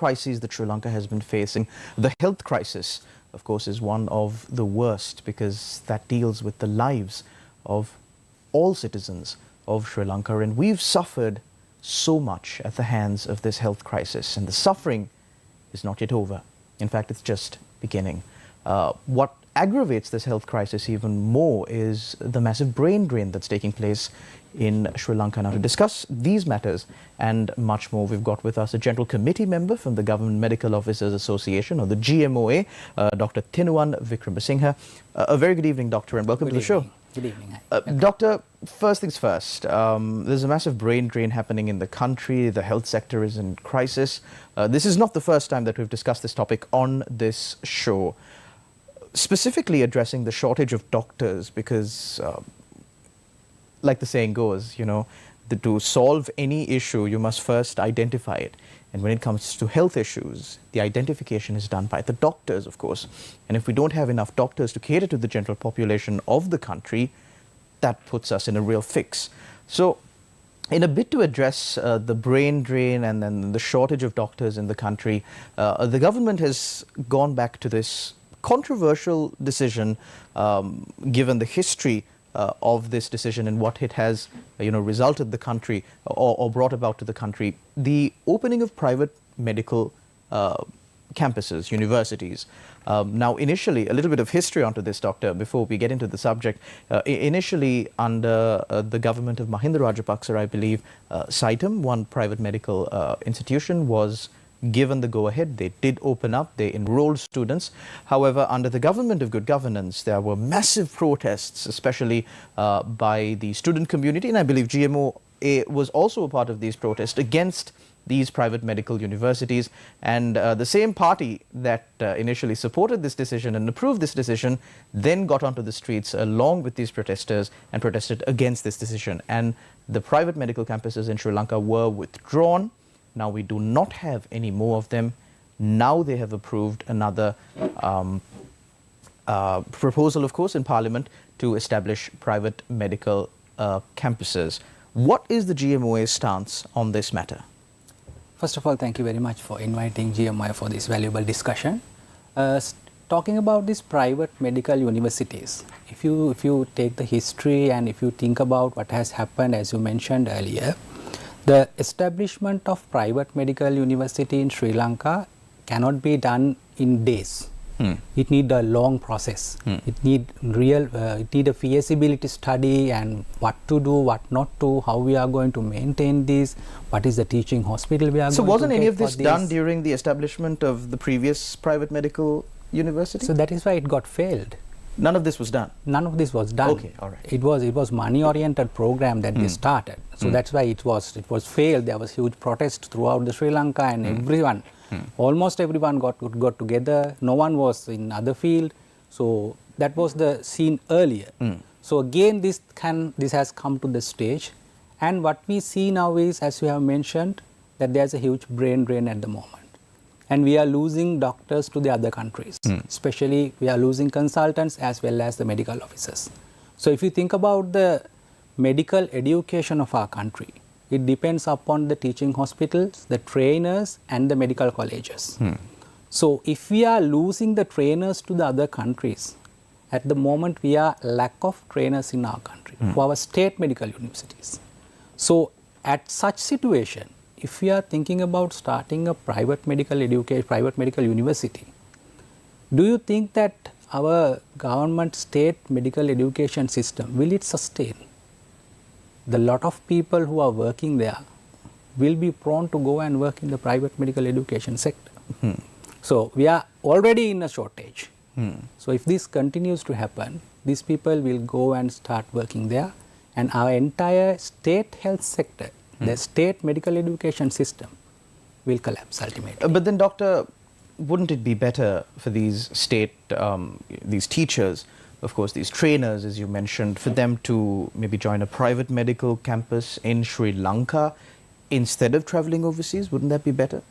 crises that Sri Lanka has been facing. The health crisis, of course, is one of the worst because that deals with the lives of all citizens of Sri Lanka, and we've suffered so much at the hands of this health crisis, and the suffering is not yet over. In fact, it's just beginning. What aggravates this health crisis even more is the massive brain drain that's taking place in Sri Lanka. Now, to discuss these matters and much more, we've got with us a General Committee member from the Government Medical Officers Association, or the GMOA, Dr Vikram Singh. A very good evening, Doctor, and welcome to the show. Good evening. Doctor, first things first, there's a massive brain drain happening in the country. The health sector is in crisis. This is not the first time that we've discussed this topic on this show, specifically addressing the shortage of doctors because, like the saying goes, you know, to solve any issue, you must first identify it. And when it comes to health issues, the identification is done by the doctors, of course. And if we don't have enough doctors to cater to the general population of the country, that puts us in a real fix. So, in a bid to address the brain drain and then the shortage of doctors in the country, the government has gone back to this controversial decision, given the history of this decision and what it has, resulted the country or brought about to the country. The opening of private medical campuses, universities. Now, initially, a little bit of history onto this, Doctor, before we get into the subject. Initially, under the government of Mahinda Rajapaksa, I believe, Saitam, one private medical institution, was given the go-ahead. They did open up, they enrolled students. However, under the government of good governance, there were massive protests, especially by the student community, and I believe GMOA was also a part of these protests against these private medical universities. And the same party that initially supported this decision and approved this decision then got onto the streets along with these protesters and protested against this decision. And the private medical campuses in Sri Lanka were withdrawn. Now we do not have any more of them. Now they have approved another proposal, of course, in Parliament to establish private medical campuses. What is the GMOA's stance on this matter? First of all, thank you very much for inviting GMOA for this valuable discussion. Talking about these private medical universities, if you take the history and if you think about what has happened, as you mentioned earlier, the establishment of private medical university in Sri Lanka cannot be done in days. It needs a long process. It need a feasibility study and what to do, what not to, how we are going to maintain this, what is the teaching hospital we are going to So wasn't any of this done during the establishment of the previous private medical university? So that is why it got failed. None of this was done? None of this was done. Okay, all right. It was money-oriented program that they started. So that's why it was failed. There was huge protest throughout the Sri Lanka, and everyone, almost everyone got together. No one was in other field. So that was the scene earlier. So again, this has come to the stage, and what we see now is, as you have mentioned, that there's a huge brain drain at the moment. And we are losing doctors to the other countries. Especially, we are losing consultants as well as the medical officers. So if you think about the medical education of our country, it depends upon the teaching hospitals, the trainers, and the medical colleges. So if we are losing the trainers to the other countries, at the moment we are lack of trainers in our country for our state medical universities. So at such situation, if we are thinking about starting a private medical university, do you think that our government state medical education system, will it sustain? The lot of people who are working there will be prone to go and work in the private medical education sector. So we are already in a shortage. So if this continues to happen, these people will go and start working there, and our entire state health sector, the state medical education system, will collapse ultimately. But then, Doctor, wouldn't it be better for these these teachers, of course, these trainers, as you mentioned, for them to maybe join a private medical campus in Sri Lanka instead of traveling overseas? Wouldn't that be better?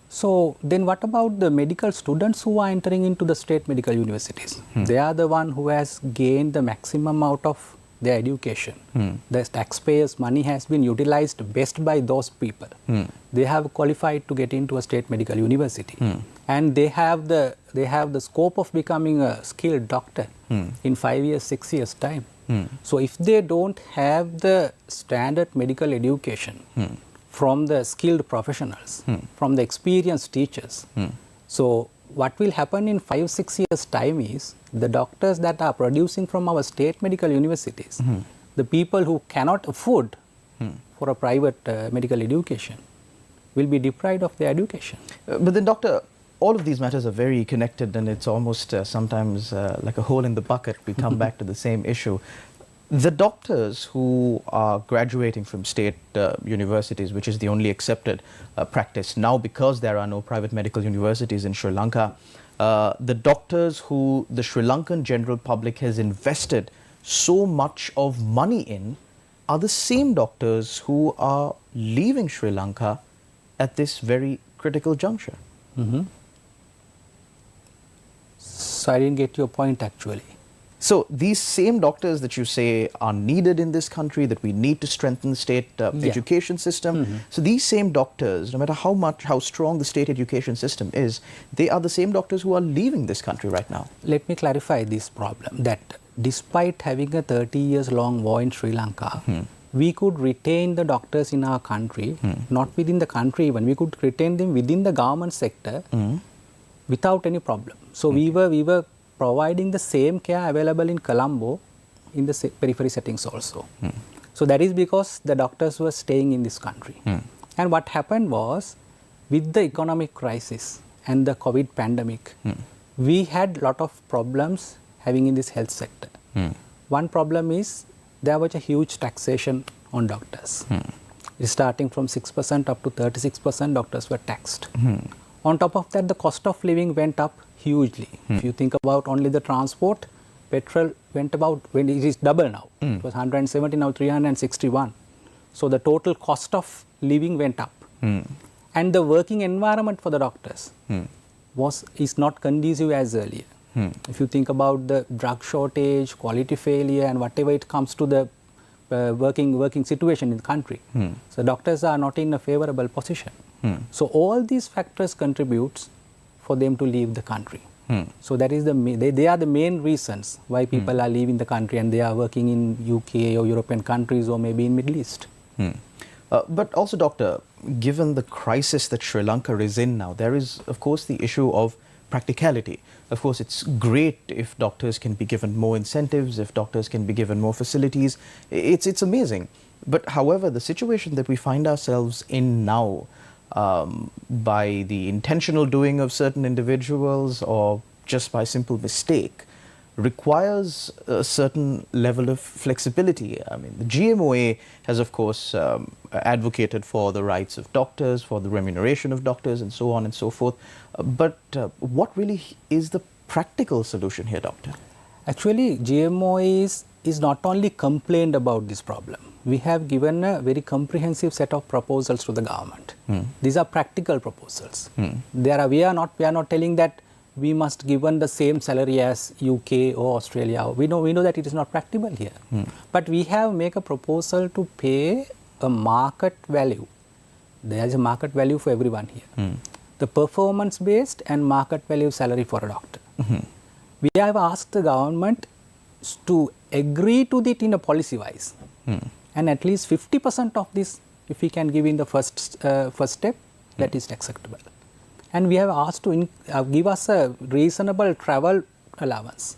So then what about the medical students who are entering into the state medical universities? They are the one who has gained the maximum out of their education. The taxpayers' money has been utilized best by those people. They have qualified to get into a state medical university, and they have the scope of becoming a skilled doctor in 5 years, 6 years time. So if they don't have the standard medical education from the skilled professionals, from the experienced teachers, so what will happen in 5-6 years time is the doctors that are producing from our state medical universities, the people who cannot afford for a private medical education will be deprived of their education. But then, doctor, all of these matters are very connected, and it's almost sometimes like a hole in the bucket. We come back to the same issue. The doctors who are graduating from state universities, which is the only accepted practice now because there are no private medical universities in Sri Lanka, the doctors who the Sri Lankan general public has invested so much of money in are the same doctors who are leaving Sri Lanka at this very critical juncture. So I didn't get your point actually. So these same doctors that you say are needed in this country, that we need to strengthen the state education system. So these same doctors, no matter how strong the state education system is, they are the same doctors who are leaving this country right now. Let me clarify this problem, that despite having a 30 years long war in Sri Lanka, we could retain the doctors in our country, not within the country even, we could retain them within the government sector without any problem. So we were providing the same care available in Colombo in the periphery settings also. So that is because the doctors were staying in this country. And what happened was, with the economic crisis and the COVID pandemic, we had a lot of problems having in this health sector. One problem is there was a huge taxation on doctors. Starting from 6% up to 36%, doctors were taxed. On top of that, the cost of living went up hugely. If you think about only the transport, petrol went about, when it is double now. It was 170, now 361. So the total cost of living went up. And the working environment for the doctors is not conducive as earlier. If you think about the drug shortage, quality failure, and whatever it comes to the working situation in the country, so doctors are not in a favorable position. So all these factors contributes for them to leave the country. So that is they are the main reasons why people are leaving the country, and they are working in UK or European countries or maybe in Middle East. But also, doctor, given the crisis that Sri Lanka is in now, there is of course the issue of practicality. Of course, it's great if doctors can be given more incentives, if doctors can be given more facilities. It's amazing. But however, the situation that we find ourselves in now, by the intentional doing of certain individuals or just by simple mistake, requires a certain level of flexibility. I mean, the GMOA has, of course, advocated for the rights of doctors, for the remuneration of doctors, and so on and so forth. But what really is the practical solution here, doctor? Actually, GMOA is not only complained about this problem. We have given a very comprehensive set of proposals to the government. These are practical proposals. We are not telling that we must given the same salary as UK or Australia. We know that it is not practical here. But we have make a proposal to pay a market value. There is a market value for everyone here. The performance based and market value salary for a doctor. We have asked the government to agree to it in a policy wise. And at least 50% of this, if we can give in the first step, that is acceptable. And we have asked to give us a reasonable travel allowance.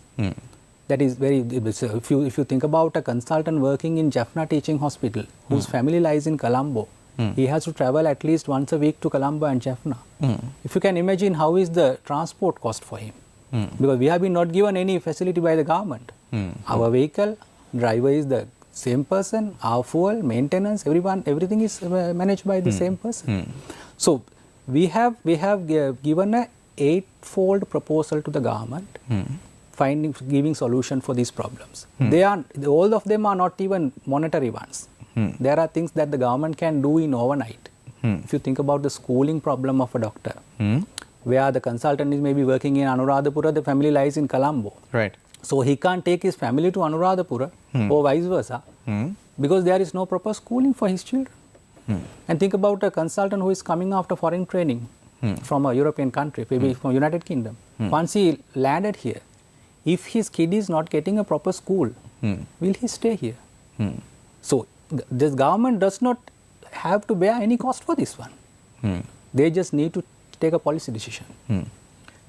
That is very, if you think about a consultant working in Jaffna Teaching Hospital, whose family lies in Colombo, he has to travel at least once a week to Colombo and Jaffna. If you can imagine how is the transport cost for him. Because we have been not given any facility by the government. Our vehicle, driver is the same person, our fuel, maintenance, everything is managed by the same person. So we have given a 8-fold proposal to the government, giving solution for these problems. All of them are not even monetary ones. There are things that the government can do in overnight. If you think about the schooling problem of a doctor, where the consultant is maybe working in Anuradhapura, the family lies in Colombo. Right. So he can't take his family to Anuradhapura or vice versa because there is no proper schooling for his children. And think about a consultant who is coming after foreign training from a European country, maybe from United Kingdom. Once he landed here, if his kid is not getting a proper school, will he stay here? So this government does not have to bear any cost for this one. They just need to take a policy decision.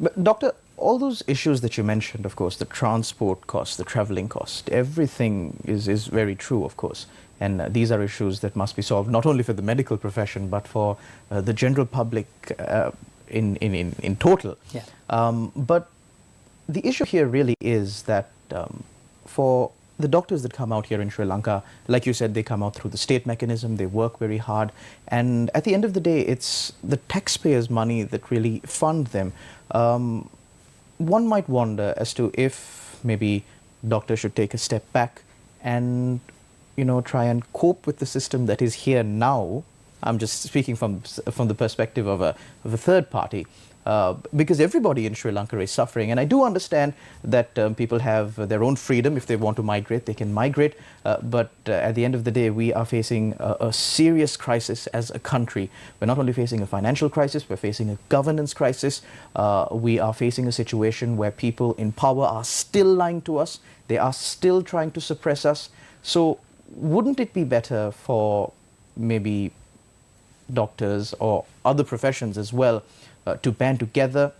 But Doctor, all those issues that you mentioned, of course, the transport cost, the traveling cost, everything is very true, of course. And these are issues that must be solved not only for the medical profession, but for the general public in total. Yeah. But the issue here really is that for the doctors that come out here in Sri Lanka, like you said, they come out through the state mechanism, they work very hard, and at the end of the day, it's the taxpayers' money that really fund them. One might wonder as to if maybe doctors should take a step back and, you know, try and cope with the system that is here now. I'm just speaking from the perspective of a third party. Because everybody in Sri Lanka is suffering. And I do understand that people have their own freedom. If they want to migrate, they can migrate. But at the end of the day, we are facing a serious crisis as a country. We're not only facing a financial crisis, we're facing a governance crisis. We are facing a situation where people in power are still lying to us. They are still trying to suppress us. So wouldn't it be better for maybe doctors or other professions as well to band together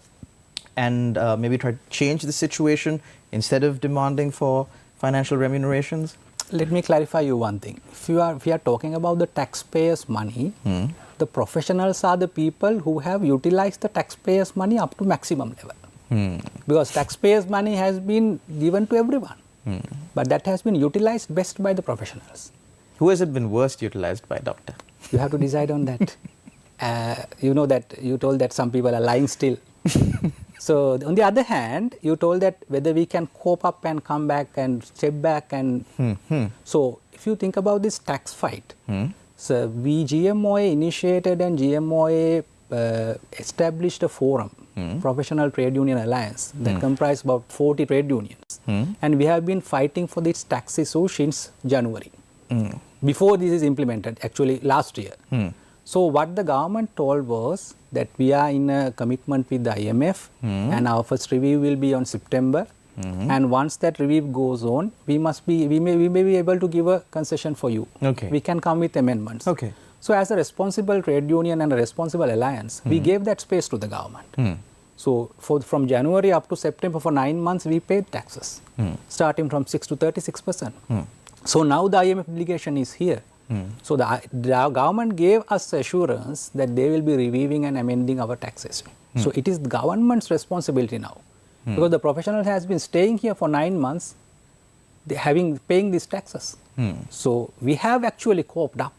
and maybe try to change the situation instead of demanding for financial remunerations? Let me clarify you one thing. If we are talking about the taxpayers' money, the professionals are the people who have utilized the taxpayers' money up to maximum level. Because taxpayers' money has been given to everyone, but that has been utilized best by the professionals. Who has it been worst utilized by, Doctor? You have to decide on that. You know that you told that some people are lying still. So on the other hand, you told that whether we can cope up and come back and step back and so if you think about this tax fight, so GMOA initiated and GMOA established a forum, Professional Trade Union Alliance, that comprised about 40 trade unions, and we have been fighting for this tax issue since January. Before this is implemented, actually last year. So what the government told was that we are in a commitment with the IMF and our first review will be on September. And once that review goes on, we may be able to give a concession for you. Okay. We can come with amendments. Okay. So as a responsible trade union and a responsible alliance, we gave that space to the government. So from January up to September, for 9 months, we paid taxes, starting from 6 to 36%. So now the IMF delegation is here. So the government gave us assurance that they will be reviewing and amending our taxes. So it is the government's responsibility now. Because the professional has been staying here for 9 months, paying these taxes. So we have actually coped up.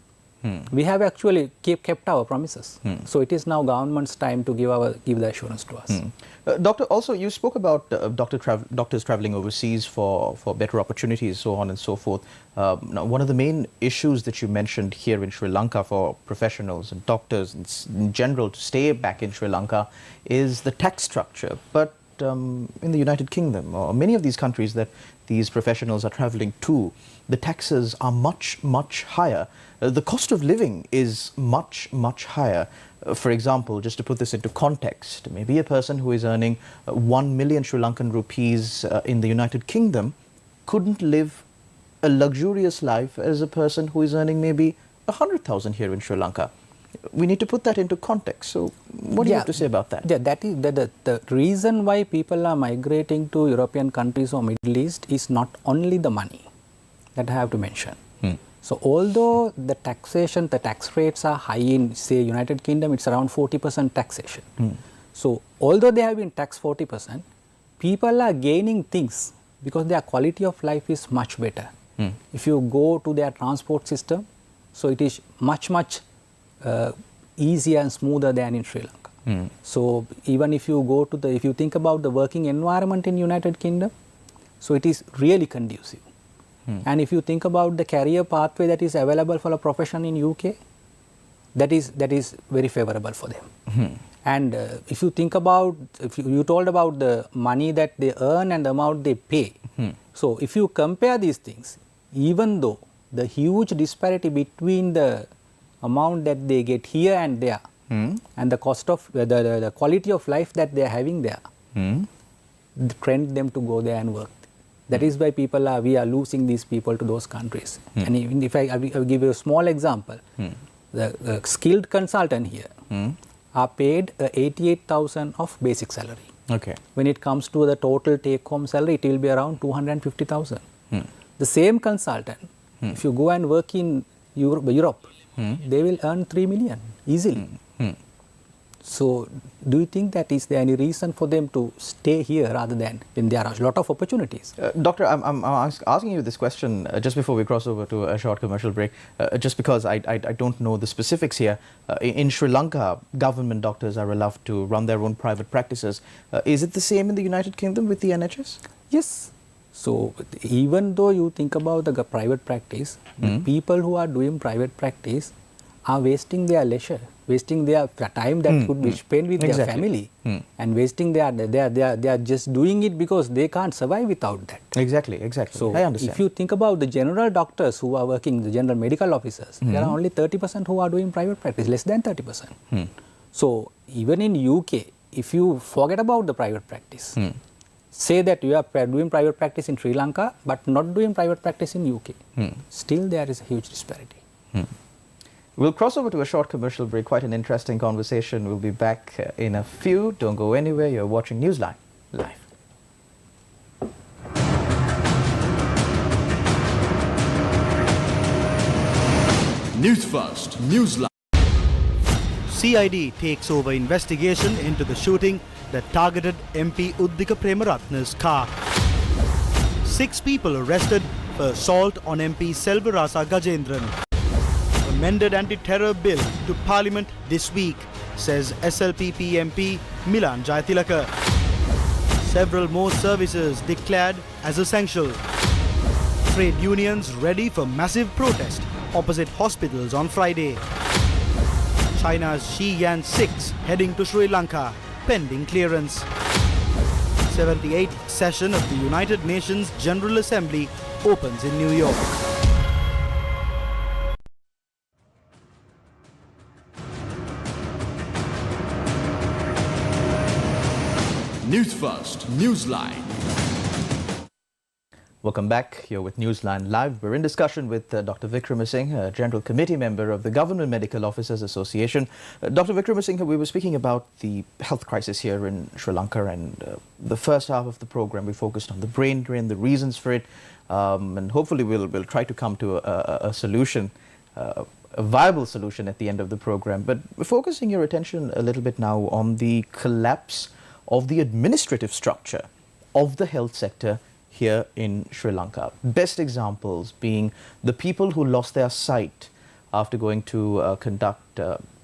We have actually kept our promises. So it is now government's time to give the assurance to us. Doctor, also you spoke about doctors traveling overseas for better opportunities, so on and so forth. Now, one of the main issues that you mentioned here in Sri Lanka for professionals and doctors in general to stay back in Sri Lanka is the tax structure. But in the United Kingdom or many of these countries that these professionals are traveling to, the taxes are much, much higher. The cost of living is much, much higher. For example, just to put this into context, maybe a person who is earning 1 million Sri Lankan rupees in the United Kingdom couldn't live a luxurious life as a person who is earning maybe 100,000 here in Sri Lanka. We need to put that into context. So what do you have to say about that? Yeah, that is the reason why people are migrating to European countries or Middle East is not only the money that I have to mention. So although the taxation, the tax rates are high in, say, United Kingdom, it's around 40% taxation. So although they have been taxed 40%, people are gaining things because their quality of life is much better. If you go to their transport system, so it is much, much easier and smoother than in Sri Lanka. So even if you go to if you think about the working environment in United Kingdom, so it is really conducive. And if you think about the career pathway that is available for a profession in UK, that is very favorable for them. And if you think about, if you told about the money that they earn and the amount they pay. So if you compare these things, even though the huge disparity between the amount that they get here and there, and the cost of the quality of life that they are having there, trend them to go there and work. That is why we are losing these people to those countries. And even if I will give you a small example, the skilled consultant here are paid 88,000 of basic salary. Okay. When it comes to the total take-home salary, it will be around 250,000. The same consultant, if you go and work in Europe, they will earn 3 million easily. So, do you think that is there any reason for them to stay here rather than when there are a lot of opportunities? Doctor, I'm asking you this question just before we cross over to a short commercial break, just because I don't know the specifics here. In Sri Lanka, government doctors are allowed to run their own private practices. Is it the same in the United Kingdom with the NHS? Yes. So, even though you think about the private practice, the people who are doing private practice are wasting their leisure, wasting their time that could be spent with their family, and wasting they are just doing it because they can't survive without that. Exactly. So, I understand. if you think about the general doctors who are working, the general medical officers, there are only 30% who are doing private practice, less than 30%. So, even in UK, if you forget about the private practice, say that you are doing private practice in Sri Lanka, but not doing private practice in UK, still there is a huge disparity. We'll cross over to a short commercial break. Quite an interesting conversation. We'll be back in a few. Don't go anywhere. You're watching Newsline live. News First, Newsline. CID takes over investigation into the shooting that targeted MP Uddika Premaratne's car. 6 people arrested for assault on MP Selvarasa Gajendran. Amended anti-terror bill to Parliament this week, says SLPP MP Milan Jayatilaka. Several more services declared as essential. Trade unions ready for massive protest opposite hospitals on Friday. China's Xi Yan 6 heading to Sri Lanka, pending clearance. 78th session of the United Nations General Assembly opens in New York. News First, Newsline. Welcome back. You're with Newsline Live. We're in discussion with Dr. Vikram Singh, a General Committee member of the Government Medical Officers Association. Dr. Vikram Singh, we were speaking about the health crisis here in Sri Lanka, and the first half of the program we focused on the brain drain, the reasons for it, and hopefully we'll try to come to a solution, a viable solution at the end of the program. But we're focusing your attention a little bit now on the collapse of the administrative structure of the health sector here in Sri Lanka. Best examples being the people who lost their sight after going to conduct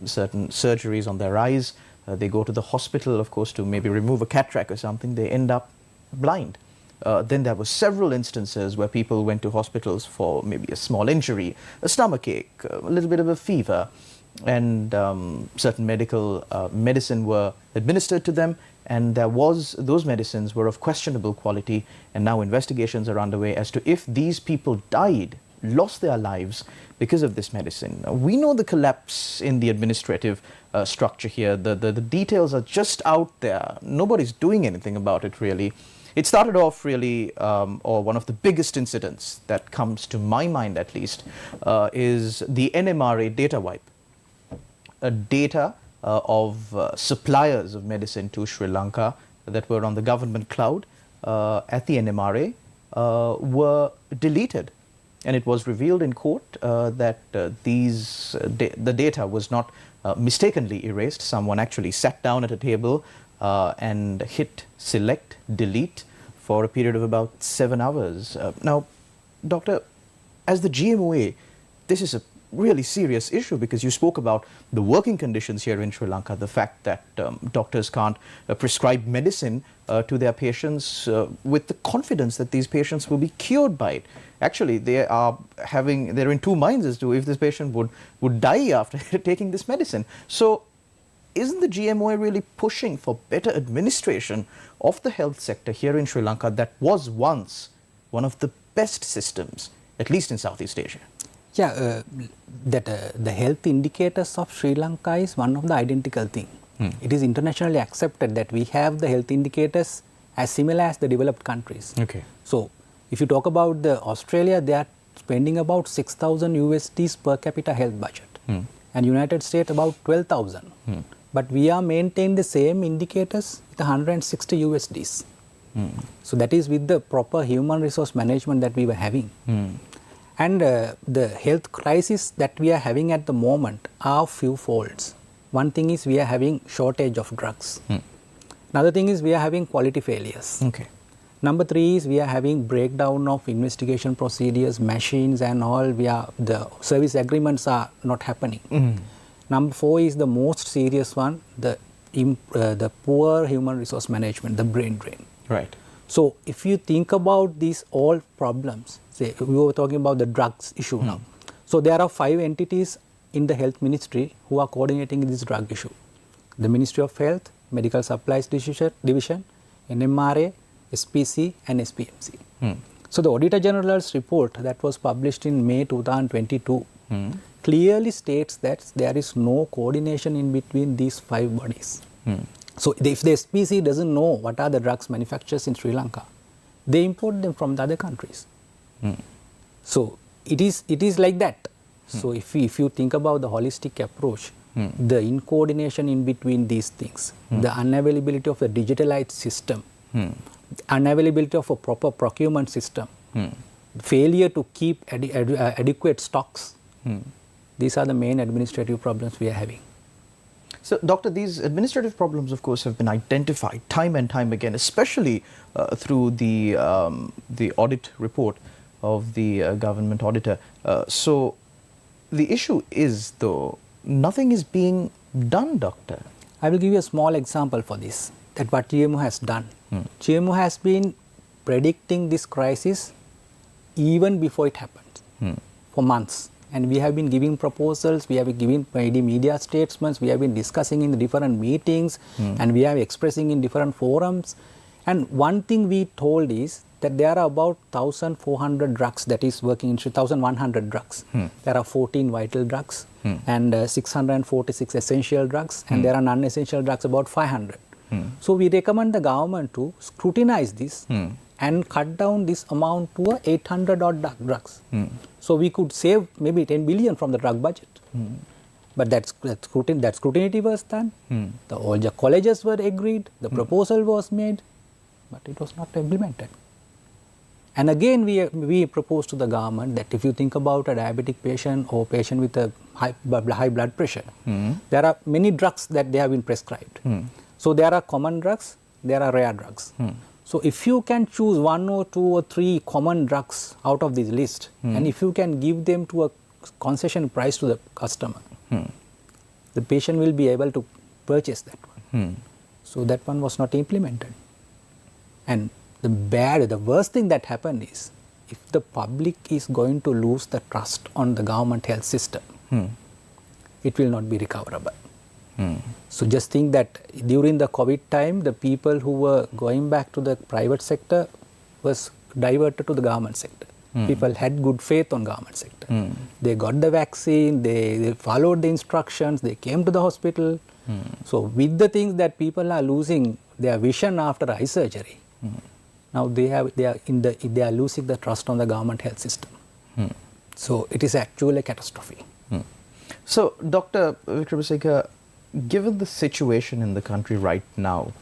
certain surgeries on their eyes. They go to the hospital, of course, to maybe remove a cataract or something. They end up blind. Then there were several instances where people went to hospitals for maybe a small injury, a stomachache, a little bit of a fever, and certain medicine were administered to them, and those medicines were of questionable quality, and now investigations are underway as to if these people lost their lives because of this medicine. We know the collapse in the administrative structure here. The details are just out there. Nobody's doing anything about it, really. It started off really, or one of the biggest incidents that comes to my mind at least, is the NMRA data wipe. Data of suppliers of medicine to Sri Lanka that were on the government cloud at the NMRA were deleted. And it was revealed in court that the data was not mistakenly erased. Someone actually sat down at a table and hit select, delete for a period of about 7 hours. Now, Doctor, as the GMOA, this is a really serious issue, because you spoke about the working conditions here in Sri Lanka, the fact that doctors can't prescribe medicine to their patients with the confidence that these patients will be cured by it. Actually, they're in two minds as to if this patient would die after taking this medicine. So isn't the GMOA really pushing for better administration of the health sector here in Sri Lanka that was once one of the best systems, at least in Southeast Asia? Yeah, the health indicators of Sri Lanka is one of the identical thing. It is internationally accepted that we have the health indicators as similar as the developed countries. Okay. So, if you talk about the Australia, they are spending about 6,000 USDs per capita health budget, and United States about 12,000. But we are maintaining the same indicators with 160 USDs. So that is with the proper human resource management that we were having. And the health crisis that we are having at the moment are few folds. One thing is we are having shortage of drugs. Another thing is we are having quality failures. Okay. Number 3 is we are having breakdown of investigation procedures, machines and all. The service agreements are not happening. Number 4 is the most serious one, the poor human resource management, the brain drain. Right. So if you think about these all problems, say we were talking about the drugs issue now. So there are 5 entities in the health ministry who are coordinating this drug issue. The Ministry of Health, Medical Supplies Division, NMRA, SPC and SPMC. So the Auditor General's report that was published in May 2022 clearly states that there is no coordination in between these 5 bodies. So if the SPC doesn't know what are the drugs manufacturers in Sri Lanka, they import them from the other countries. So it is like that. So if you think about the holistic approach, the incoordination in between these things, the unavailability of a digitalized system, unavailability of a proper procurement system, failure to keep adequate stocks, these are the main administrative problems we are having. So, Doctor, these administrative problems, of course, have been identified time and time again, especially through the audit report of the government auditor. So, the issue is, though, nothing is being done, Doctor. I will give you a small example for this, that what GMO has done. GMO has been predicting this crisis even before it happened, for months. And we have been giving proposals, we have been giving media statements, we have been discussing in the different meetings, and we are expressing in different forums. And one thing we told is that there are about 1,400 drugs that is working in 1,100 drugs. There are 14 vital drugs and 646 essential drugs, and there are non-essential drugs about 500. So we recommend the government to scrutinize this and cut down this amount to 800 odd drugs. So we could save maybe 10 billion from the drug budget. But that scrutiny was done. All the colleges were agreed, the proposal was made, but it was not implemented. And again we proposed to the government that if you think about a diabetic patient or patient with a high blood pressure, there are many drugs that they have been prescribed. So there are common drugs, there are rare drugs. So if you can choose 1 or 2 or 3 common drugs out of this list, and if you can give them to a concession price to the customer, the patient will be able to purchase that one. So that one was not implemented. And the worst thing that happened is, if the public is going to lose the trust on the government health system, it will not be recoverable. So just think that during the COVID time, the people who were going back to the private sector was diverted to the government sector. People had good faith on government sector. They got the vaccine, they followed the instructions, they came to the hospital. So with the things that people are losing their vision after eye surgery, now they are losing the trust on the government health system. So it is actually a catastrophe. So, Dr. Vikram Singh, given the situation in the country right now,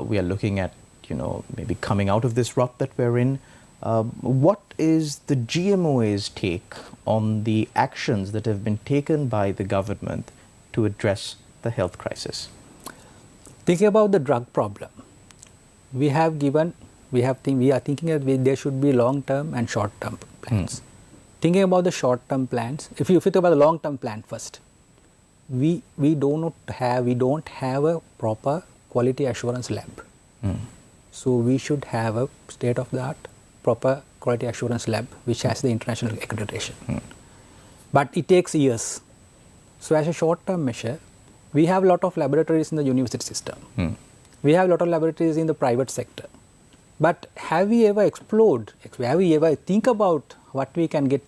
we are looking at, maybe coming out of this rut that we're in. What is the GMOA's take on the actions that have been taken by the government to address the health crisis? Thinking about the drug problem, we are thinking that there should be long-term and short-term plans. Thinking about the short-term plans, if you think about the long-term plan first, we don't have a proper quality assurance lab. So we should have a state-of-the-art proper quality assurance lab which has the international accreditation. But it takes years. So as a short-term measure, We have a lot of laboratories in the university system. We have a lot of laboratories in the private sector. But have we ever explored, have we ever think about what we can get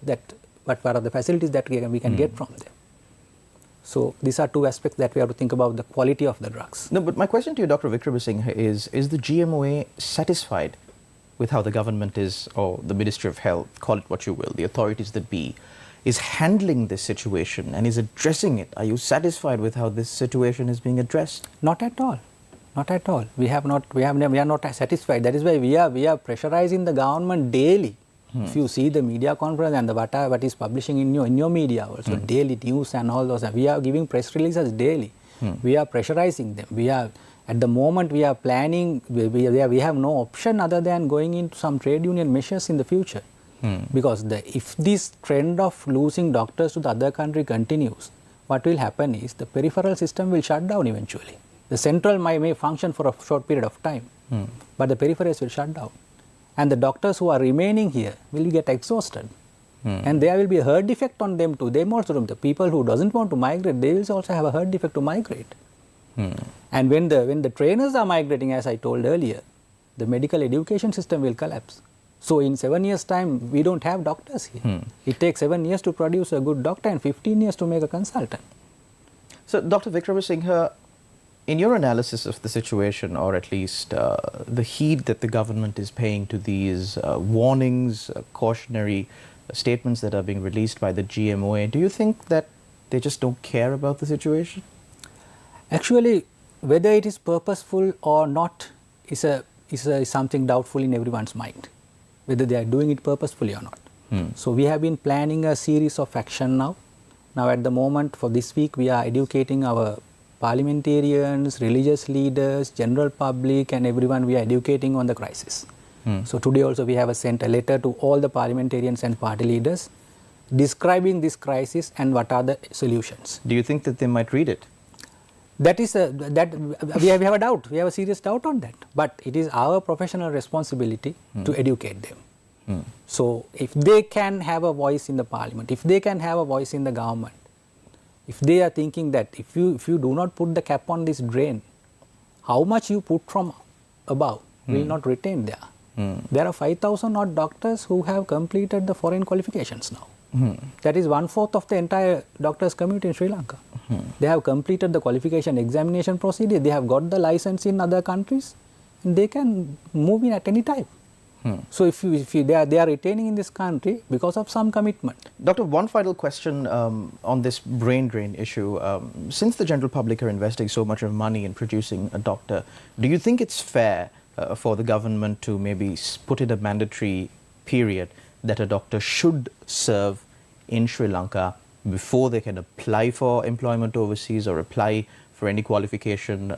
what are the facilities that we can get from them? So these are two aspects that we have to think about the quality of the drugs. No, but my question to you, Dr. Vikram Singh, is the GMOA satisfied with how the government is, or the Ministry of Health, call it what you will, the authorities that be, is handling this situation and is addressing it? Are you satisfied with how this situation is being addressed? Not at all. Not at all. We are not satisfied. That is why we are pressurizing the government daily. If you see the media conference and what is publishing in your media also, daily news and all those, we are giving press releases daily. We are pressurizing them. We are, at the moment we are planning, we have no option other than going into some trade union measures in the future. Because if this trend of losing doctors to the other country continues, what will happen is the peripheral system will shut down eventually. The central may function for a short period of time, but the peripheries will shut down. And the doctors who are remaining here will get exhausted. And there will be a herd effect on them too. The people who doesn't want to migrate, they will also have a herd effect to migrate. And when the trainers are migrating, as I told earlier, the medical education system will collapse. So in 7 years' time, we don't have doctors here. It takes 7 years to produce a good doctor and 15 years to make a consultant. So Dr. Vikram Singh, in your analysis of the situation, or at least the heed that the government is paying to these warnings, cautionary statements that are being released by the GMOA, do you think that they just don't care about the situation? Actually, whether it is purposeful or not is something doubtful in everyone's mind, whether they are doing it purposefully or not. So we have been planning a series of action now. Now at the moment, for this week, we are educating our parliamentarians, religious leaders, general public, and everyone we are educating on the crisis. So today also we have sent a letter to all the parliamentarians and party leaders describing this crisis and what are the solutions. Do you think that they might read it? That is we have a doubt. We have a serious doubt on that. But it is our professional responsibility to educate them. So if they can have a voice in the parliament, if they can have a voice in the government, if they are thinking that if you do not put the cap on this drain, how much you put from above will not retain there. There are 5,000 odd doctors who have completed the foreign qualifications now. That is 1/4 of the entire doctors community in Sri Lanka. They have completed the qualification examination procedure, they have got the license in other countries, and they can move in at any time. So if they are retaining in this country because of some commitment. Doctor, one final question on this brain drain issue. Since the general public are investing so much of money in producing a doctor, do you think it's fair for the government to maybe put in a mandatory period that a doctor should serve in Sri Lanka before they can apply for employment overseas or apply for any qualification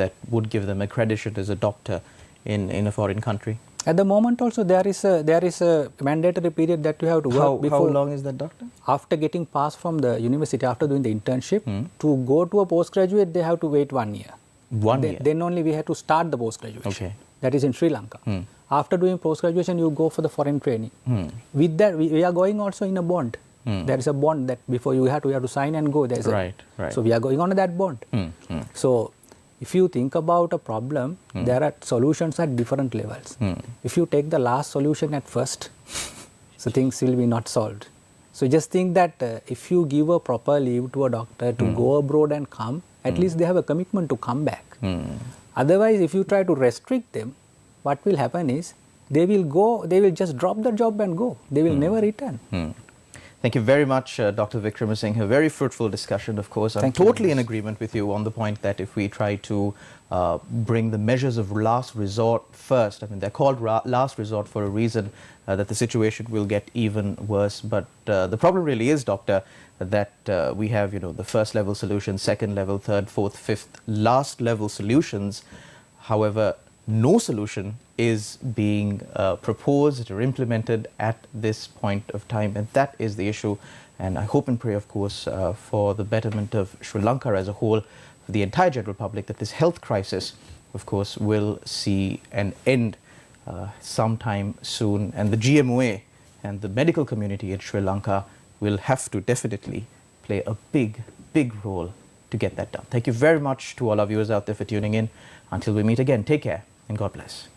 that would give them accreditation as a doctor in a foreign country? At the moment also there is a mandatory period that you have to work before. How long is that, doctor? After getting passed from the university, after doing the internship, to go to a postgraduate, they have to wait 1 year. 1 year? Then only we have to start the postgraduation. Okay. That is in Sri Lanka. After doing postgraduation, you go for the foreign training. With that, we are going also in a bond. There is a bond that before you have to sign and go. Right. So we are going on that bond. So if you think about a problem, there are solutions at different levels. If you take the last solution at first, so things will be not solved. So just think that if you give a proper leave to a doctor to go abroad and come, at least they have a commitment to come back. Otherwise, if you try to restrict them, what will happen is they will just drop the job and go. They will never return. Thank you very much, Dr. Vikram Singh. A very fruitful discussion, of course. I'm totally in agreement with you on the point that if we try to bring the measures of last resort first, I mean, they're called last resort for a reason, that the situation will get even worse. But the problem really is, doctor, that we have, the first level solution, second level, third, fourth, fifth, last level solutions. However, no solution is being proposed or implemented at this point of time, and that is the issue. And I hope and pray, of course, for the betterment of Sri Lanka as a whole, for the entire general public, that this health crisis, of course, will see an end sometime soon. And the GMOA and the medical community in Sri Lanka will have to definitely play a big role to get that done. Thank you very much to all our viewers out there for tuning in. Until we meet again, take care and God bless.